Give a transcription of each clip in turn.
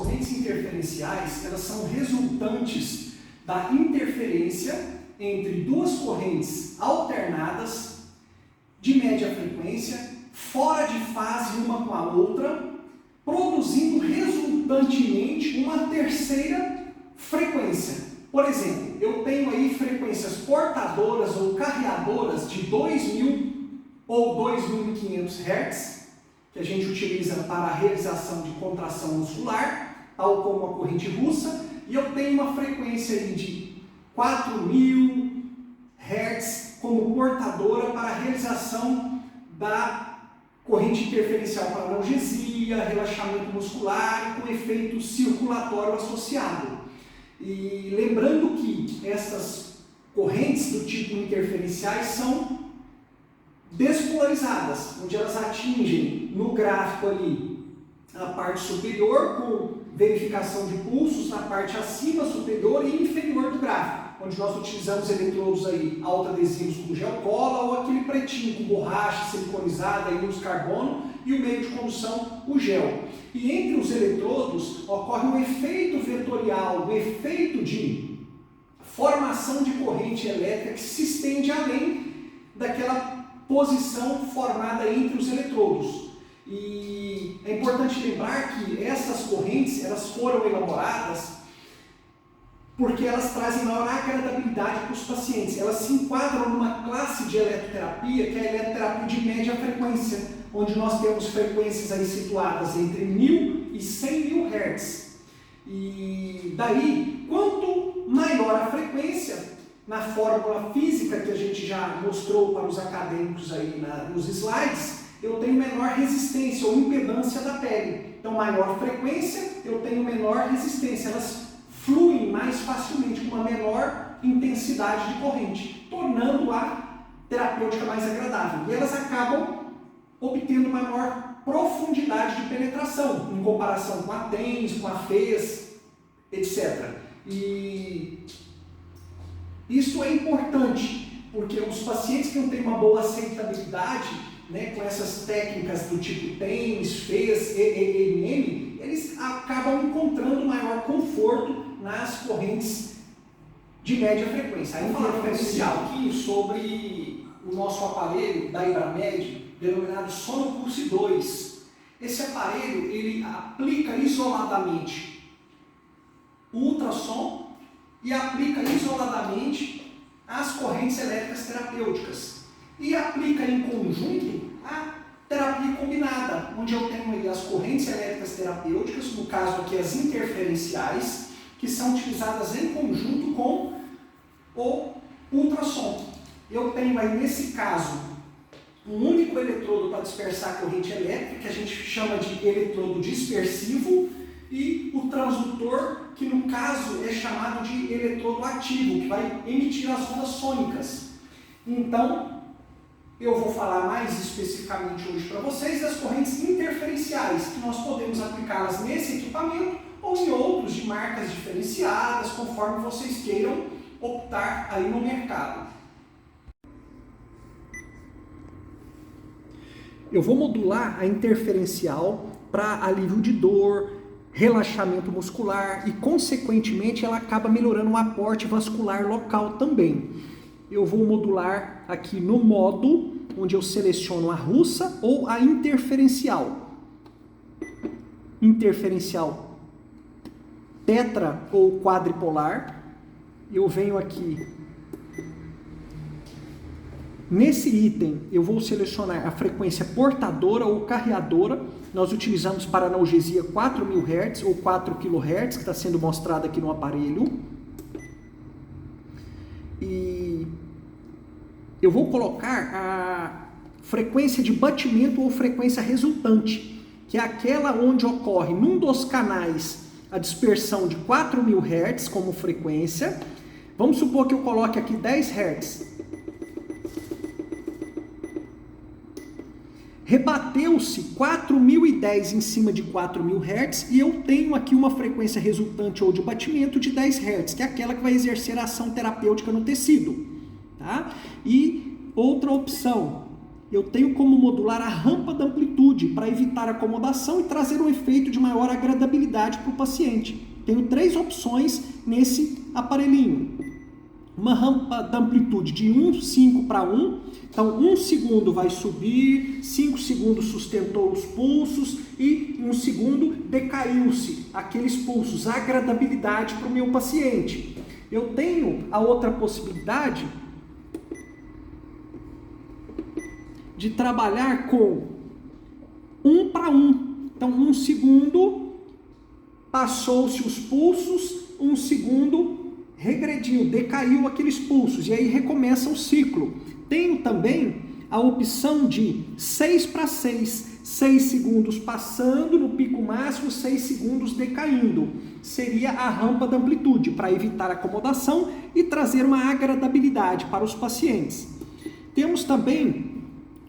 correntes interferenciais, elas são resultantes da interferência entre duas correntes alternadas de média frequência, fora de fase uma com a outra, produzindo resultantemente uma terceira frequência. Por exemplo, eu tenho aí frequências portadoras ou carreadoras de 2.000 ou 2.500 Hz, que a gente utiliza para a realização de contração muscular, tal como a corrente russa, e eu tenho uma frequência aí de 4.000 Hz como portadora para a realização da corrente interferencial para analgesia, relaxamento muscular e com efeito circulatório associado. E lembrando que essas correntes do tipo interferenciais são despolarizadas, onde elas atingem no gráfico ali a parte superior com verificação de pulsos na parte acima, superior e inferior do gráfico, onde nós utilizamos eletrodos aí autoadesivos com gel cola ou aquele pretinho com borracha siliconizada e luz carbono e o meio de condução, o gel. E entre os eletrodos ocorre um efeito vetorial, um efeito de formação de corrente elétrica que se estende além daquela posição formada entre os eletrodos. E é importante lembrar que essas correntes elas foram elaboradas porque elas trazem maior agradabilidade para os pacientes. Elas se enquadram numa classe de eletroterapia que é a eletroterapia de média frequência, onde nós temos frequências aí situadas entre 1.000 e 100.000 Hz. E daí, quanto maior a frequência, na fórmula física que a gente já mostrou para os acadêmicos aí nos slides, eu tenho menor resistência ou impedância da pele. Então, maior frequência, eu tenho menor resistência. Elas fluem mais facilmente, com uma menor intensidade de corrente, tornando a terapêutica mais agradável. E elas acabam obtendo maior profundidade de penetração, em comparação com a TENS, com a FES, etc. E isso é importante, porque os pacientes que não têm uma boa aceitabilidade, né, com essas técnicas do tipo TENS, FES, EEM, eles acabam encontrando maior conforto nas correntes de média frequência. Aí vamos falar um pouquinho sobre o nosso aparelho da Ibramed, denominado Sonopulse 2. Esse aparelho ele aplica isoladamente o ultrassom e aplica isoladamente as correntes elétricas terapêuticas e aplica em conjunto a terapia combinada, onde eu tenho aí as correntes elétricas terapêuticas, no caso aqui as interferenciais, que são utilizadas em conjunto com o ultrassom. Eu tenho aí nesse caso um único eletrodo para dispersar a corrente elétrica, que a gente chama de eletrodo dispersivo, e o transdutor, que no caso é chamado de eletrodo ativo, que vai emitir as ondas sônicas. Então, eu vou falar mais especificamente hoje para vocês das correntes interferenciais, que nós podemos aplicá-las nesse equipamento ou em outros de marcas diferenciadas, conforme vocês queiram optar aí no mercado. Eu vou modular a interferencial para alívio de dor, relaxamento muscular e, consequentemente, ela acaba melhorando o aporte vascular local também. Eu vou modular aqui no modo onde eu seleciono a russa ou a interferencial. Interferencial tetra ou quadripolar. Eu venho aqui. Nesse item, eu vou selecionar a frequência portadora ou carreadora. Nós utilizamos para analgesia 4.000 Hz ou 4 kHz, que está sendo mostrado aqui no aparelho. E eu vou colocar a frequência de batimento ou frequência resultante, que é aquela onde ocorre num dos canais a dispersão de 4.000 Hz como frequência. Vamos supor que eu coloque aqui 10 Hz. Rebateu-se 4.010 em cima de 4.000 Hz e eu tenho aqui uma frequência resultante ou de batimento de 10 Hz, que é aquela que vai exercer a ação terapêutica no tecido. Tá? E outra opção, eu tenho como modular a rampa da amplitude para evitar acomodação e trazer um efeito de maior agradabilidade para o paciente. Tenho 3 opções nesse aparelhinho. Uma rampa da amplitude de 1,5 para 1. Então, 1 segundo vai subir, 5 segundos sustentou os pulsos e 1 segundo decaiu-se aqueles pulsos. Agradabilidade para o meu paciente. Eu tenho a outra possibilidade de trabalhar com 1 para 1. Então, 1 segundo, passou-se os pulsos, 1 segundo, regrediu, decaiu aqueles pulsos, e aí recomeça o ciclo. Tenho também a opção de 6 para 6, 6 segundos passando no pico máximo, 6 segundos decaindo. Seria a rampa da amplitude, para evitar acomodação e trazer uma agradabilidade para os pacientes. Temos também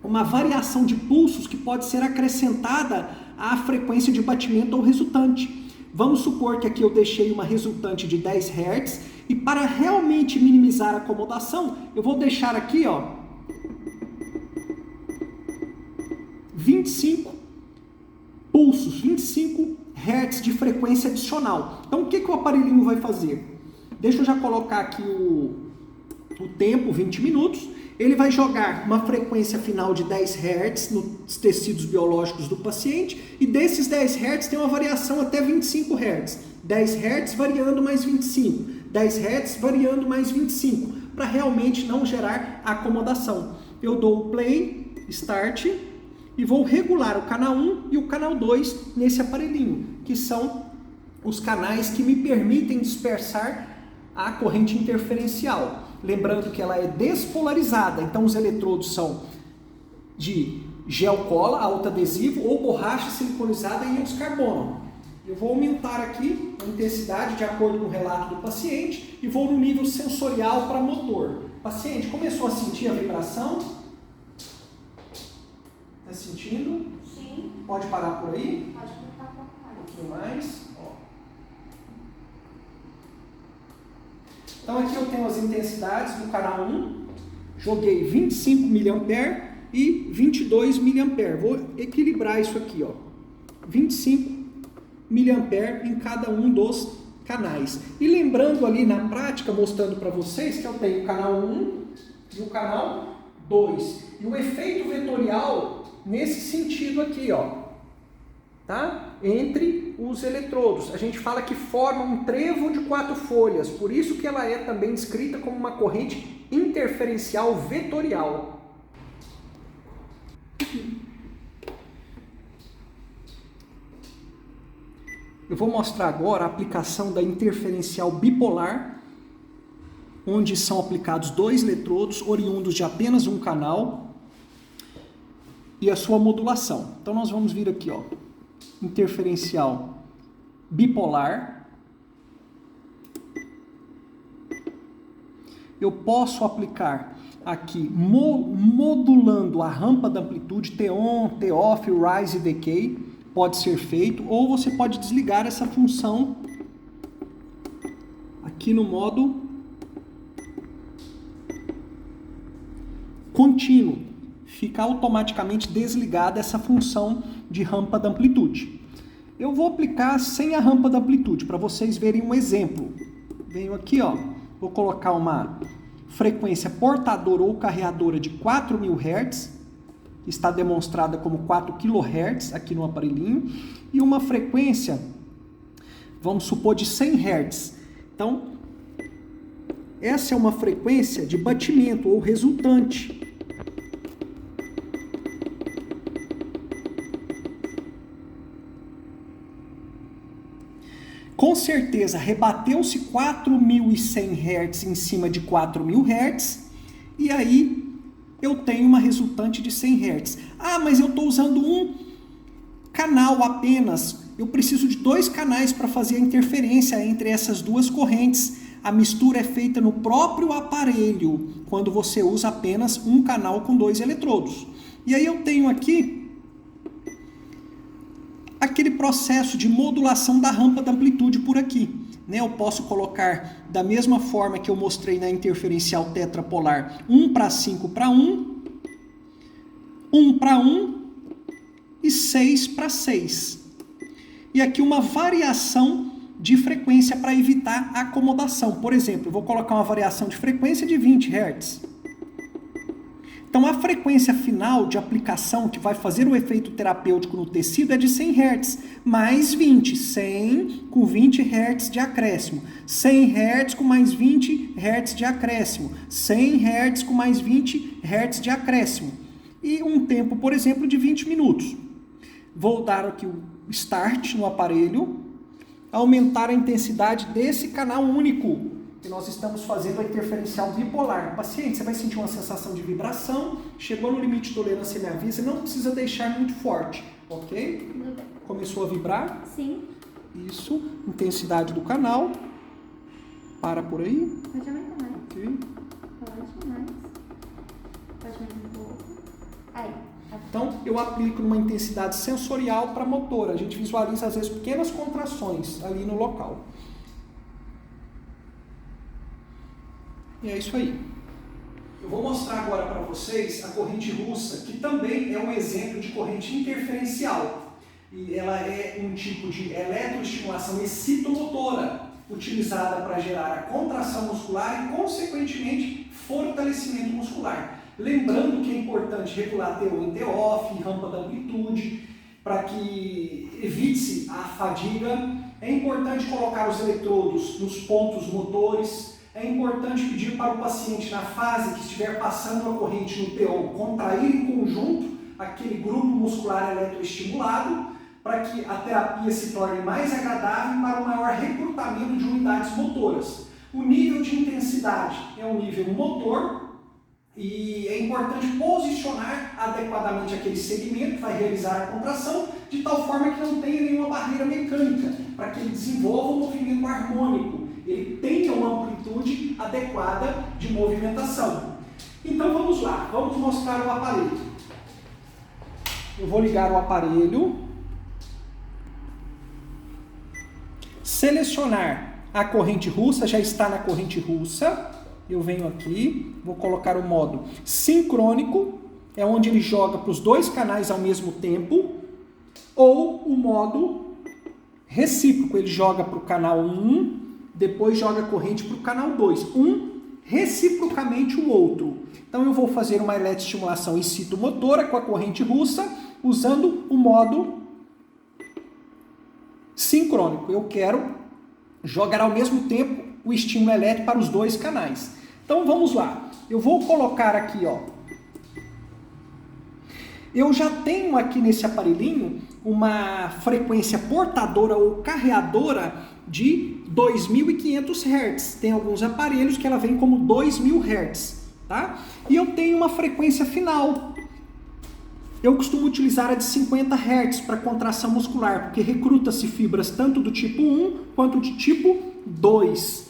uma variação de pulsos que pode ser acrescentada à frequência de batimento ou resultante. Vamos supor que aqui eu deixei uma resultante de 10 Hz e para realmente minimizar a acomodação, eu vou deixar aqui, ó, 25 pulsos, 25 Hz de frequência adicional. Então, o que o aparelhinho vai fazer? Deixa eu já colocar aqui o tempo, 20 minutos. Ele vai jogar uma frequência final de 10 Hz nos tecidos biológicos do paciente e desses 10 Hz tem uma variação até 25 Hz. 10 Hz variando mais 25, 10 Hz variando mais 25, para realmente não gerar acomodação. Eu dou o play, start, e vou regular o canal 1 e o canal 2 nesse aparelhinho, que são os canais que me permitem dispersar a corrente interferencial. Lembrando que ela é despolarizada, então os eletrodos são de gel cola, autoadesivo ou borracha siliconizada em íons carbono. Eu vou aumentar aqui a intensidade de acordo com o relato do paciente e vou no nível sensorial para motor. O paciente começou a sentir a vibração? Está sentindo? Sim. Pode parar por aí? Pode colocar um pouquinho mais. Então aqui eu tenho as intensidades do canal 1, joguei 25 mA e 22 mA. Vou equilibrar isso aqui, ó. 25 mA em cada um dos canais. E lembrando ali na prática, mostrando para vocês que eu tenho o canal 1 e o canal 2. E o efeito vetorial nesse sentido aqui, ó. Tá? Entre os eletrodos. A gente fala que forma um trevo de 4 folhas, por isso que ela é também descrita como uma corrente interferencial vetorial. Eu vou mostrar agora a aplicação da interferencial bipolar, onde são aplicados 2 eletrodos oriundos de apenas um canal e a sua modulação. Então nós vamos vir aqui, ó. Interferencial bipolar. Eu posso aplicar aqui modulando a rampa da amplitude T-on, T-off, rise e decay, pode ser feito, ou você pode desligar essa função aqui no modo contínuo. Fica automaticamente desligada essa função de rampa da amplitude. Eu vou aplicar sem a rampa da amplitude, para vocês verem um exemplo. Venho aqui, ó, vou colocar uma frequência portadora ou carreadora de 4.000 Hz, que está demonstrada como 4 kHz aqui no aparelhinho, e uma frequência, vamos supor, de 100 Hz. Então, essa é uma frequência de batimento ou resultante. Com certeza, rebateu-se 4.100 Hz em cima de 4.000 Hz, e aí eu tenho uma resultante de 100 Hz. Ah, mas eu estou usando um canal apenas, eu preciso de 2 canais para fazer a interferência entre essas 2 correntes. A mistura é feita no próprio aparelho, quando você usa apenas um canal com 2 eletrodos. E aí eu tenho aqui aquele processo de modulação da rampa da amplitude por aqui. Eu posso colocar da mesma forma que eu mostrei na interferencial tetrapolar 1 para 5 para 1, 1:1 e 6:6. E aqui uma variação de frequência para evitar a acomodação. Por exemplo, eu vou colocar uma variação de frequência de 20 Hz. Então, a frequência final de aplicação que vai fazer o efeito terapêutico no tecido é de 100 Hz, mais 20, 100 com 20 Hz de acréscimo, 100 Hz com mais 20 Hz de acréscimo, 100 Hz com mais 20 Hz de acréscimo. E um tempo, por exemplo, de 20 minutos. Vou dar aqui o Start no aparelho, aumentar a intensidade desse canal único, que nós estamos fazendo a interferencial bipolar. Paciente, você vai sentir uma sensação de vibração, chegou no limite de tolerância, me avisa, não precisa deixar muito forte, ok? Começou a vibrar? Sim. Isso, intensidade do canal, para por aí. Pode aumentar mais. Ok. Pode mais. Pode aumentar um pouco. Aí. Então, eu aplico numa intensidade sensorial para motor. A gente visualiza, às vezes, pequenas contrações ali no local. E é isso aí. Eu vou mostrar agora para vocês a corrente russa, que também é um exemplo de corrente interferencial. E ela é um tipo de eletroestimulação excitomotora, utilizada para gerar a contração muscular e, consequentemente, fortalecimento muscular. Lembrando que é importante regular TO e TOF, rampa da amplitude, para que evite-se a fadiga. É importante colocar os eletrodos nos pontos motores. É importante pedir para o paciente, na fase que estiver passando a corrente no TO, contrair em conjunto aquele grupo muscular eletroestimulado, para que a terapia se torne mais agradável e para o maior recrutamento de unidades motoras. O nível de intensidade é um nível motor e é importante posicionar adequadamente aquele segmento que vai realizar a contração, de tal forma que não tenha nenhuma barreira mecânica, para que ele desenvolva um movimento harmônico, ele tenha uma amplitude adequada de movimentação. Então vamos lá, vamos mostrar o aparelho. Eu vou ligar o aparelho, selecionar a corrente russa, já está na corrente russa. Eu venho aqui, vou colocar o modo sincrônico, é onde ele joga para os dois canais ao mesmo tempo, ou o modo recíproco, ele joga para o canal 1, depois joga a corrente para o canal 2, um reciprocamente o outro. Então eu vou fazer uma eletroestimulação excitomotora com a corrente russa, usando o modo sincrônico. Eu quero jogar ao mesmo tempo o estímulo elétrico para os dois canais. Então vamos lá, eu vou colocar aqui, ó. Eu já tenho aqui nesse aparelhinho uma frequência portadora ou carreadora de 2.500 Hz. Tem alguns aparelhos que ela vem como 2.000 Hz, tá? E eu tenho uma frequência final. Eu costumo utilizar a de 50 Hz para contração muscular, porque recruta-se fibras tanto do tipo 1 quanto do tipo 2.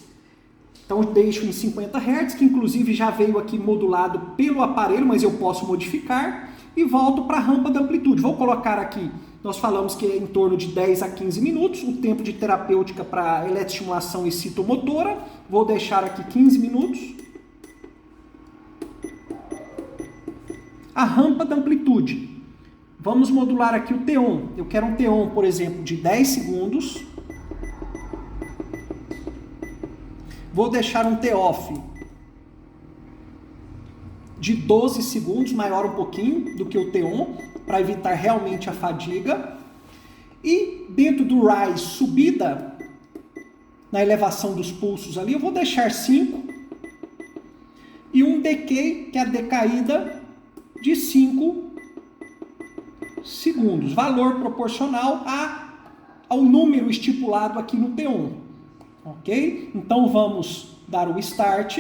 Então eu deixo em 50 Hz, que inclusive já veio aqui modulado pelo aparelho, mas eu posso modificar, e volto para a rampa da amplitude. Vou colocar aqui, nós falamos que é em torno de 10 a 15 minutos, o tempo de terapêutica para eletroestimulação excitomotora. Vou deixar aqui 15 minutos. A rampa da amplitude. Vamos modular aqui o T-on. Eu quero um T-on, por exemplo, de 10 segundos. Vou deixar um T-off de 12 segundos, maior um pouquinho do que o T-on, para evitar realmente a fadiga. E dentro do rise, subida, na elevação dos pulsos ali, eu vou deixar 5. E um decay, que é a decaída de 5 segundos. Valor proporcional ao número estipulado aqui no T-on. Ok? Então vamos dar o start.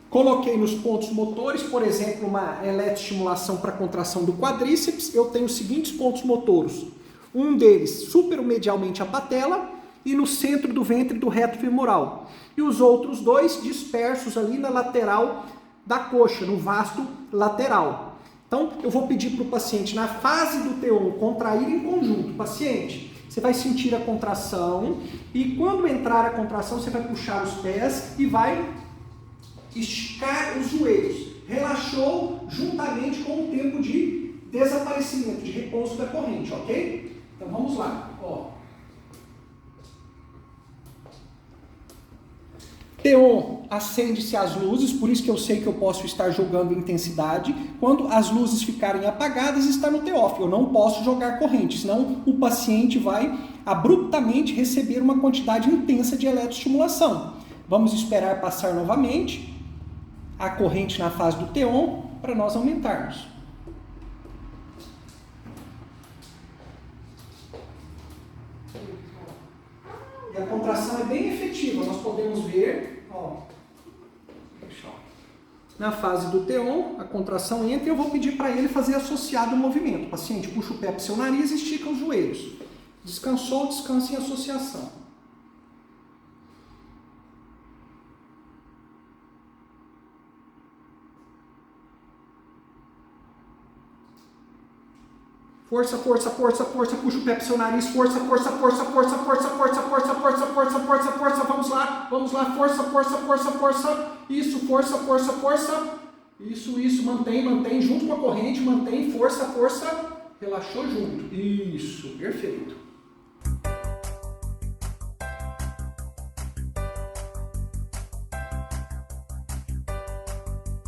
Coloquei nos pontos motores, por exemplo, uma eletroestimulação para contração do quadríceps. Eu tenho os seguintes pontos motores. Um deles superomedialmente a patela e no centro do ventre do reto femoral. E os outros dois dispersos ali na lateral da coxa, no vasto lateral. Então eu vou pedir para o paciente, na fase do T-on, contrair em conjunto. Paciente, você vai sentir a contração e quando entrar a contração você vai puxar os pés e vai esticar os joelhos. relaxou juntamente com o tempo de desaparecimento, de repouso da corrente, ok? Então vamos lá, ó. T1, acende-se as luzes, por isso que eu sei que eu posso estar jogando intensidade. Quando as luzes ficarem apagadas, está no T-off. Eu não posso jogar corrente, senão o paciente vai abruptamente receber uma quantidade intensa de eletroestimulação. Vamos esperar passar novamente a corrente na fase do T-on para nós aumentarmos. E a contração é bem efetiva, nós podemos ver, ó, na fase do T-on, a contração entra e eu vou pedir para ele fazer associado o movimento. O paciente puxa o pé para o seu nariz e estica os joelhos. Descansou, descansa em associação. Força, força, força, força, puxa o pé pro seu nariz, força, força, força, força, força, força, força, força, força, força, força, vamos lá, força, força, força, força, isso, força, força, força, isso, mantém, junto com a corrente, mantém, força, força, relaxou junto, isso, perfeito.